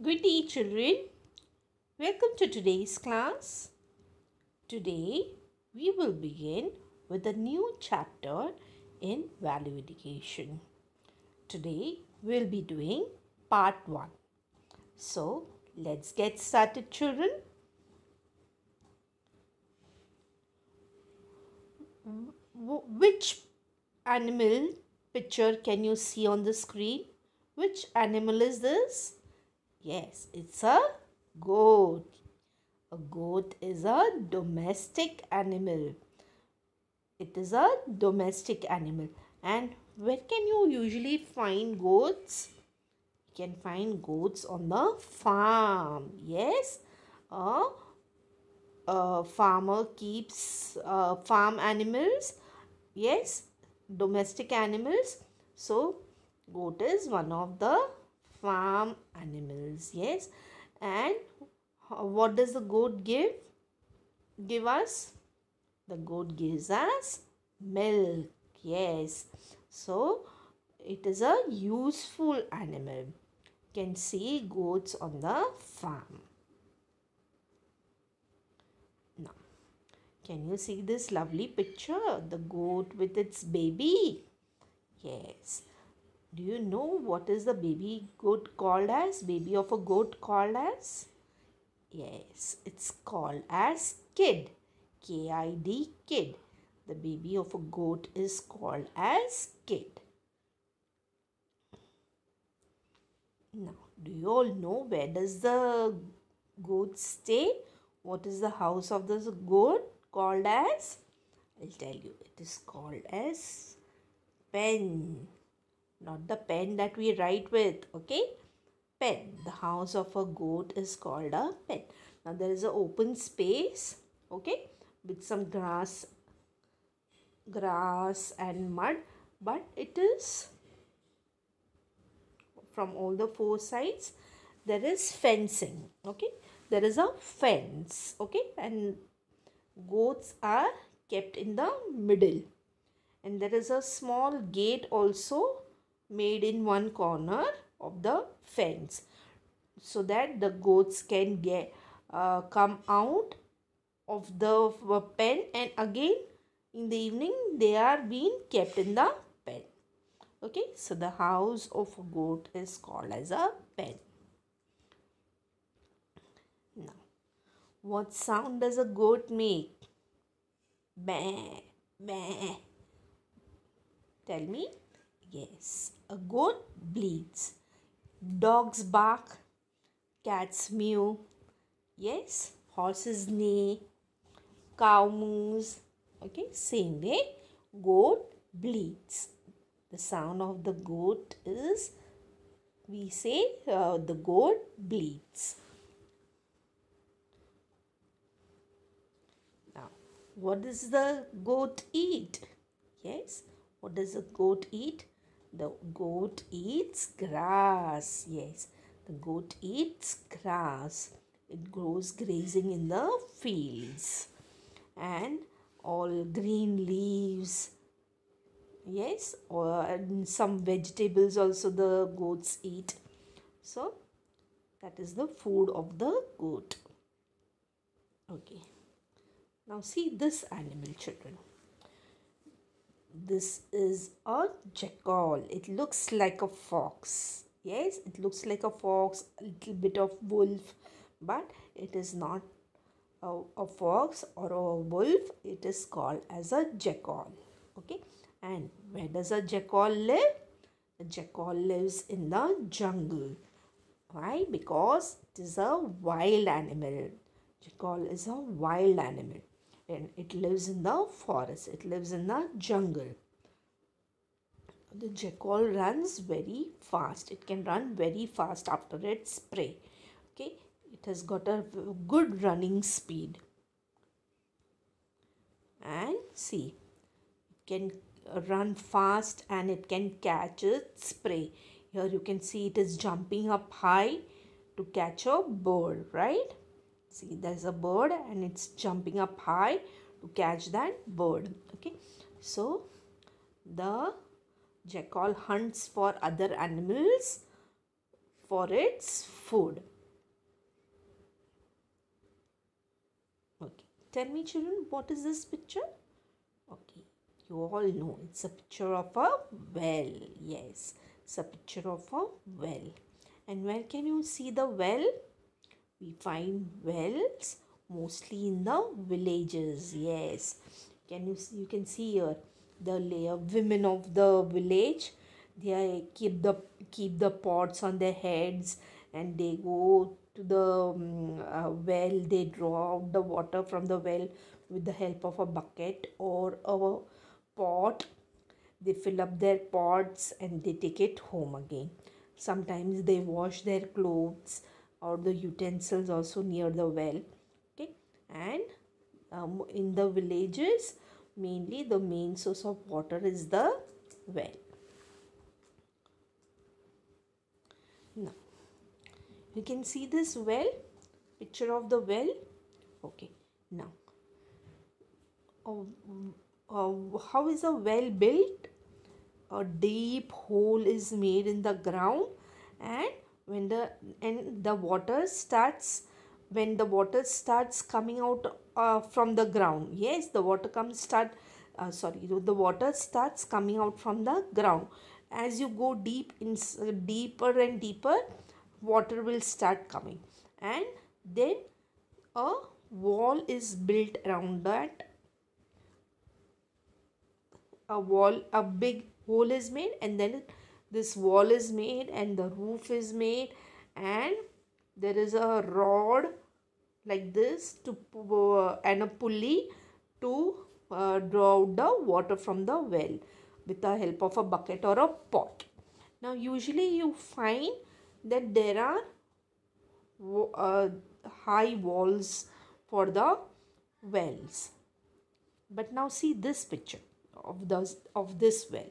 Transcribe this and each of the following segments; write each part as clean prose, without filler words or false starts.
Good day, children. Welcome to today's class. Today, we will begin with a new chapter in value education. Today, we'll be doing part 1. So, let's get started, children. Which animal picture can you see on the screen? Which animal is this? Yes, it's a goat. A goat is a domestic animal. It is a domestic animal. And where can you usually find goats? You can find goats on the farm. Yes, a farmer keeps farm animals. Yes, domestic animals. So, goat is one of the farm animals. Yes, and what does the goat give us? The goat gives us milk. Yes, so it is a useful animal. You can see goats on the farm. Now, can you see this lovely picture? The goat with its baby. Yes. Do you know what is the baby goat called as? Baby of a goat called as? Yes, it's called as kid. K-I-D, kid. The baby of a goat is called as kid. Now, do you all know where does the goat stay? What is the house of the goat called as? I'll tell you. It is called as pen. Not the pen that we write with, okay? Pen. The house of a goat is called a pen. Now there is an open space, okay, with some grass and mud, but it is from all the four sides there is fencing, okay. There is a fence, okay, and goats are kept in the middle, and there is a small gate also made in one corner of the fence so that the goats can come out of the pen, and again in the evening they are being kept in the pen. Okay, so the house of a goat is called as a pen. Now, what sound does a goat make? Bah, bah. Tell me. Yes, a goat bleats. Dogs bark. Cats mew. Yes, horses neigh. Cow moos. Okay, same way, goat bleats. The sound of the goat is, we say, the goat bleats. Now, what does the goat eat? Yes, what does the goat eat? The goat eats grass. Yes, the goat eats grass. It grows grazing in the fields. And all green leaves. Yes, or some vegetables also the goats eat. So, that is the food of the goat. Okay. Now, see this animal, children. This is a jackal. It looks like a fox. Yes, it looks like a fox, a little bit of wolf, but it is not a fox or a wolf. It is called as a jackal. Okay, and where does a jackal live? The jackal lives in the jungle. Why? Because it is a wild animal. Jackal is a wild animal and it lives in the forest. It lives in the jungle. The jackal runs very fast. It can run very fast after its prey. Okay, it has got a good running speed. And see, it can run fast and it can catch its prey. Here you can see it is jumping up high to catch a bird, right? See, there's a bird and it's jumping up high to catch that bird. Okay, so the jackal hunts for other animals for its food. Okay, tell me children, what is this picture? Okay, you all know it's a picture of a well. Yes, it's a picture of a well. And where can you see the well? We find wells mostly in the villages. Yes, you can see here the women of the village. They keep the pots on their heads, and they go to the well. They draw out the water from the well with the help of a bucket or a pot. They fill up their pots and they take it home again. Sometimes they wash their clothes or the utensils also near the well. Okay, and in the villages, mainly the main source of water is the well. Now, you can see this well, picture of the well. Okay, now, how is a well built? A deep hole is made in the ground, and when the water starts coming out from the ground. Yes, the water the water starts coming out from the ground. As you go deeper and deeper, water will start coming, and then a wall is built around that. A big hole is made, and then this wall is made, and the roof is made, and there is a rod like this and a pulley to draw out the water from the well with the help of a bucket or a pot. Now usually you find that there are high walls for the wells, but now see this picture of this well.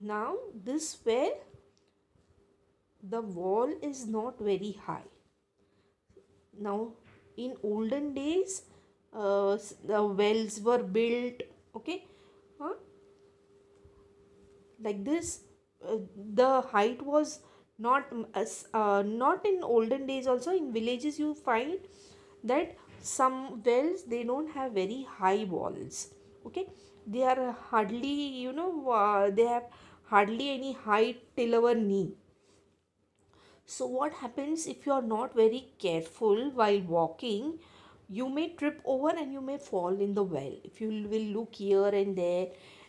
Now this well, the wall is not very high. Now in olden days, the wells were built, okay, like this. The height was not in olden days. Also in villages you find that some wells, they don't have very high walls. Okay, they are hardly, they have hardly any height till our knee. So what happens, if you are not very careful while walking, you may trip over and you may fall in the well. If you will look here and there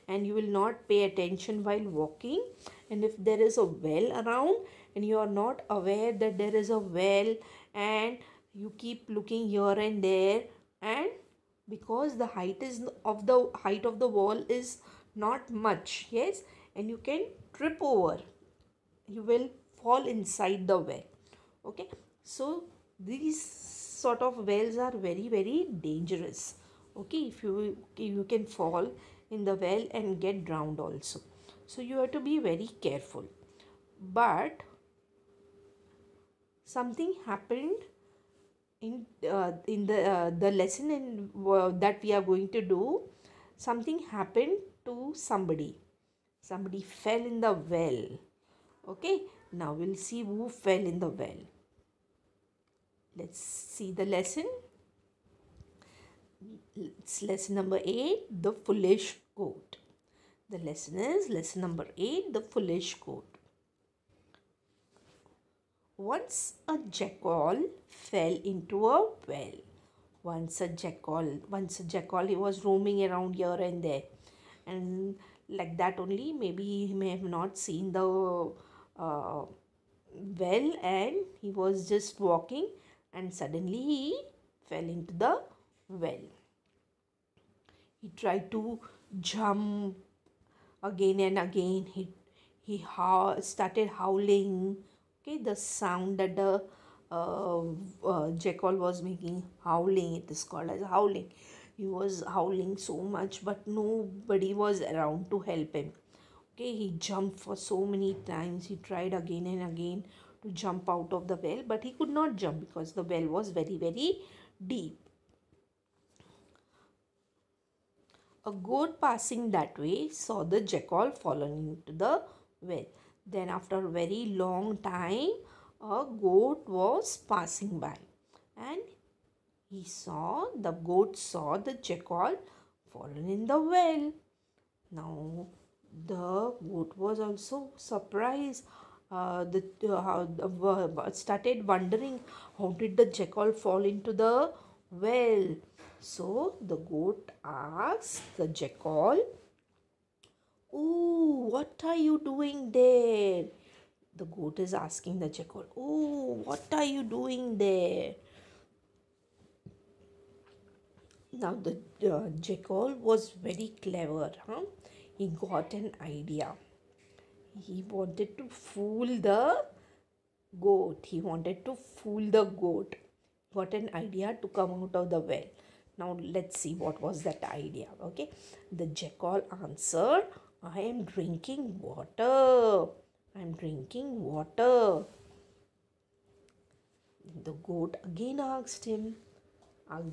and you will not pay attention while walking, and if there is a well around and you are not aware that there is a well, and you keep looking here and there, and because the height of the wall is not much, yes, and you can trip over, you will fall inside the well. Okay, so these sort of wells are very, very dangerous. Okay, if you can fall in the well and get drowned also, so you have to be very careful. But something happened in the lesson that we are going to do. Something happened to somebody fell in the well. Okay, now we'll see who fell in the well. Let's see the lesson. It's lesson number 8, the foolish goat. The lesson is lesson number 8, the foolish goat. Once a jackal fell into a well. Once a jackal, he was roaming around here and there, and like that only, maybe he may have not seen the well, and he was just walking, and suddenly he fell into the well. He tried to jump again and again. He started howling. Okay, the sound that the jackal was making, howling, it is called as howling. He was howling so much, but nobody was around to help him. Okay, he jumped for so many times. He tried again and again to jump out of the well, but he could not jump because the well was very, very deep. A goat passing that way saw the jackal fallen into the well. Then after a very long time, a goat was passing by, and the goat saw the jackal fallen in the well. Now the goat was also surprised. Started wondering, how did the jackal fall into the well? So the goat asked the jackal, "Oh, what are you doing there?" The goat is asking the jackal, "Oh, what are you doing there?" Now the jackal was very clever, huh? He got an idea. He wanted to fool the goat. He wanted to fool the goat. Got an idea to come out of the well. Now let's see what was that idea. Okay, the jackal answered, "I am drinking water. I am drinking water." The goat again asked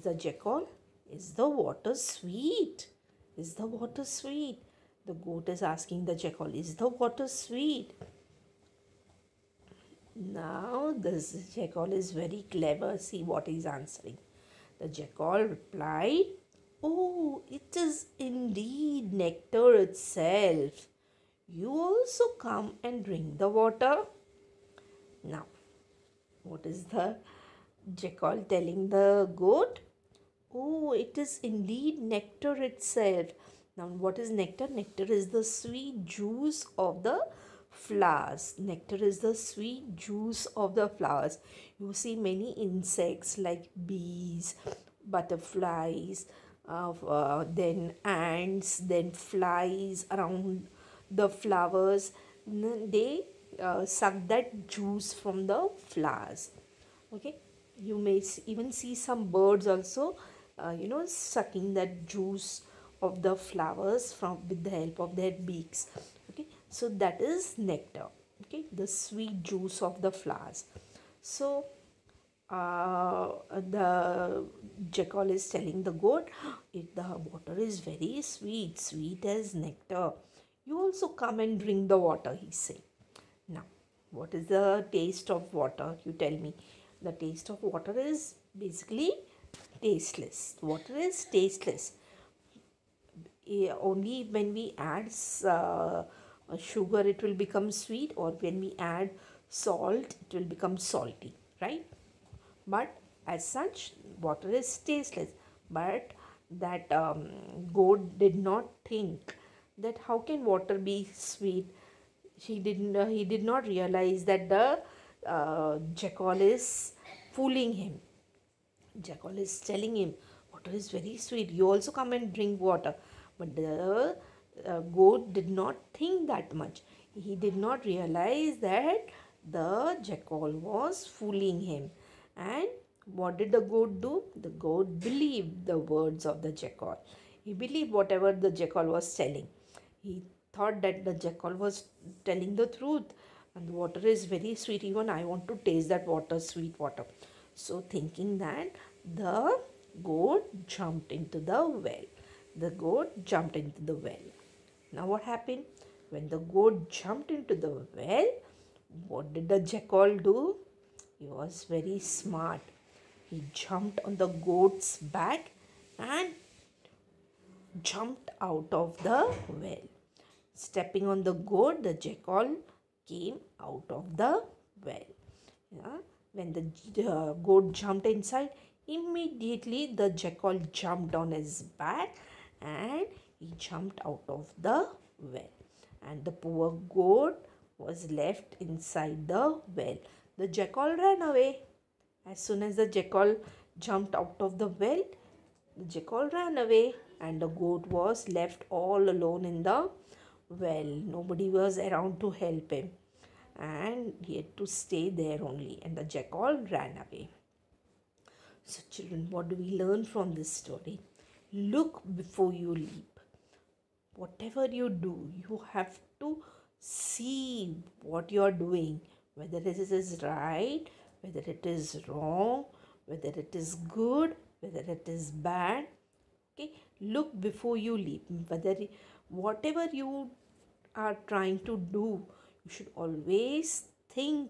the jackal, "Is the water sweet? Is the water sweet?" The goat is asking the jackal, "Is the water sweet?" Now this jackal is very clever. See what he's answering. The jackal replied, "Oh, it is indeed nectar itself. You also come and drink the water." Now, what is the jackal telling the goat? "Oh, it is indeed nectar itself." Now, what is nectar? Nectar is the sweet juice of the flowers. Nectar is the sweet juice of the flowers. You see many insects like bees, butterflies, then ants, then flies around the flowers. They suck that juice from the flowers. Okay, you may even see some birds also sucking that juice of the flowers from with the help of their beaks. Okay, so that is nectar. Okay, the sweet juice of the flowers. So the jackal is telling the goat, if the water is very sweet, sweet as nectar, you also come and drink the water, he said. Now, what is the taste of water? You tell me. The taste of water is basically tasteless. Water is tasteless. Only when we add sugar it will become sweet, or when we add salt it will become salty, right? But as such, water is tasteless. But that goat did not think that how can water be sweet. He did not realize that the jackal is fooling him. Jackal is telling him, "Water is very sweet. You also come and drink water." But the goat did not think that much. He did not realize that the jackal was fooling him. And what did the goat do? The goat believed the words of the jackal. He believed whatever the jackal was telling. He thought that the jackal was telling the truth, and the water is very sweet. Even I want to taste that water, sweet water. So, thinking that, the goat jumped into the well. The goat jumped into the well. Now, what happened? When the goat jumped into the well, what did the jackal do? He was very smart. He jumped on the goat's back and jumped out of the well. Stepping on the goat, the jackal came out of the well. Yeah. When the goat jumped inside, immediately the jackal jumped on his back and he jumped out of the well. And the poor goat was left inside the well. The jackal ran away. As soon as the jackal jumped out of the well, the jackal ran away and the goat was left all alone in the well. Nobody was around to help him, and he had to stay there only, and the jackal ran away. So children, what do we learn from this story? Look before you leap. Whatever you do, you have to see what you are doing, whether it is right, whether it is wrong, whether it is good, whether it is bad. Okay, look before you leap. Whatever you are trying to do, you should always think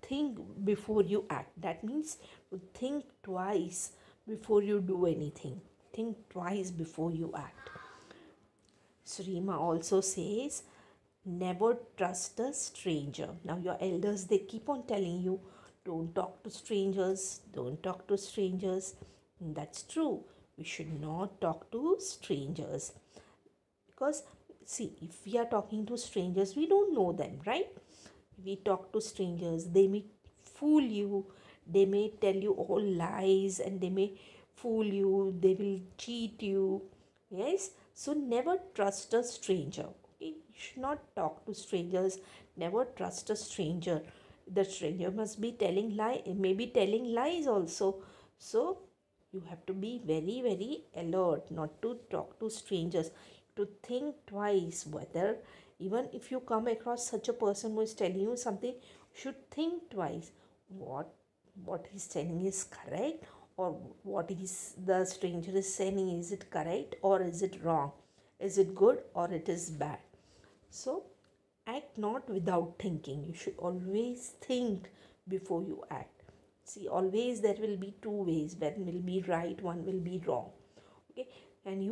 think before you act. That means to think twice before you do anything. Think twice before you act. Surima also says, never trust a stranger. Now, your elders, they keep on telling you, don't talk to strangers, don't talk to strangers. And that's true. We should not talk to strangers. Because, see, if we are talking to strangers, we don't know them, right? We talk to strangers, they may fool you, they may tell you all lies, and they may fool you, they will cheat you. Yes, so never trust a stranger. Okay, you should not talk to strangers, never trust a stranger. The stranger must be telling lie, maybe telling lies also. So you have to be very very alert not to talk to strangers, to think twice whether, even if you come across such a person who is telling you something, you should think twice what he's telling is correct, or what the stranger is saying, is it correct or is it wrong, is it good or it is bad. So act not without thinking. You should always think before you act. See, always there will be two ways. One will be right, one will be wrong. Okay, and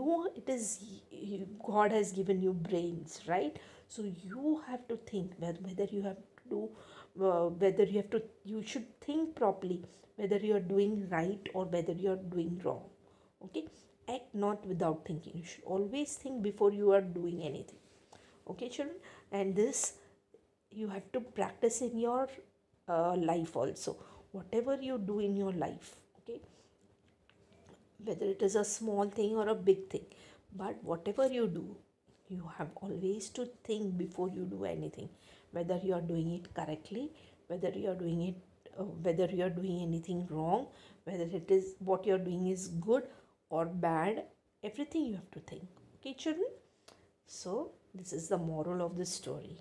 God has given you brains, right? So you have to think whether you have to do, whether you should think properly whether you are doing right or whether you are doing wrong. Okay, act not without thinking. You should always think before you are doing anything. Okay, children, and this you have to practice in your life also. Whatever you do in your life, okay, whether it is a small thing or a big thing, but whatever you do, you have always to think before you do anything, whether you are doing it correctly, whether you are doing it whether you are doing anything wrong, whether it is what you are doing is good or bad. Everything you have to think. Okay, children, so this is the moral of the story.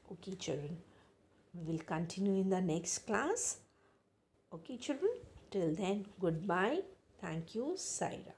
Okay, children, we will continue in the next class. Okay, children, till then, goodbye. Thank you, Saira.